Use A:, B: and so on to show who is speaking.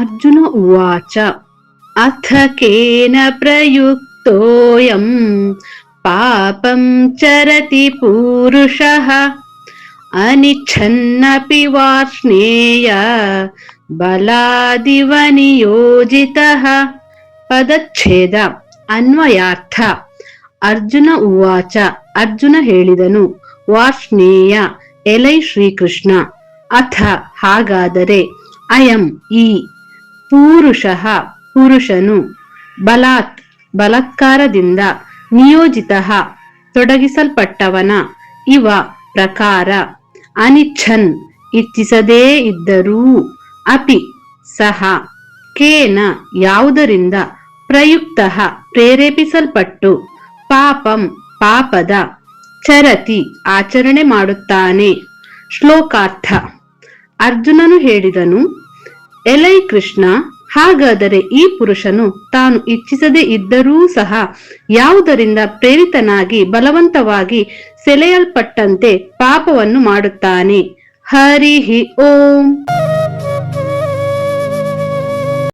A: ಅರ್ಜುನ ಉವಾಚ ಅಥ ಕೇನ ಪ್ರಯುಕ್ತೋಯಂ ಪಾಪಂ ಚರತಿ ಪೂರುಷಃ ಅನಿಚ್ಛನ್ನಪಿ ವಾರ್ಷ್ಣೇಯ ಬಲಾದಿವ ನಿಯೋಜಿತಃ. ಪದಚ್ಛೇದ. ಅನ್ವಯಾರ್ಥ. ಅರ್ಜುನ ಉವಾಚ, ಅರ್ಜುನ ಹೇಳಿದನು, ವಾರ್ಷ್ಣೇಯ, ಎಲೈ ಶ್ರೀಕೃಷ್ಣ, ಅಥ ಹಾಗಾದರೆ, ಅಯಂ ಈ, ಪೂರುಷಃ ಪುರುಷನು, ಬಲಾತ್ ಬಲಾತ್ಕಾರದಿಂದ, ನಿಯೋಜಿತಃ ತೊಡಗಿಸಲ್ಪಟ್ಟವನ, ಇವ ಪ್ರಕಾರ, ಅನಿಚ್ಛನ್ ಇಚ್ಛಿಸದೇ ಇದ್ದರೂ, ಅಪಿ ಸಹ, ಕೇನ ಯಾವುದರಿಂದ, ಪ್ರಯುಕ್ತಃ ಪ್ರೇರೇಪಿಸಲ್ಪಟ್ಟು, ಪಾಪಂ ಪಾಪದ, ಚರತಿ ಆಚರಣೆ ಮಾಡುತ್ತಾನೆ. ಶ್ಲೋಕಾರ್ಥ. ಅರ್ಜುನನು ಹೇಳಿದನು, ಎಲೈ ಕೃಷ್ಣ, ಹಾಗಾದರೆ ಈ ಪುರುಷನು ತಾನು ಇಚ್ಛಿಸದೇ ಇದ್ದರೂ ಸಹ ಯಾವುದರಿಂದ ಪ್ರೇರಿತನಾಗಿ ಬಲವಂತವಾಗಿ ಸೆಳೆಯಲ್ಪಟ್ಟಂತೆ ಪಾಪವನ್ನು ಮಾಡುತ್ತಾನೆ. ಹರಿ ಓಂ.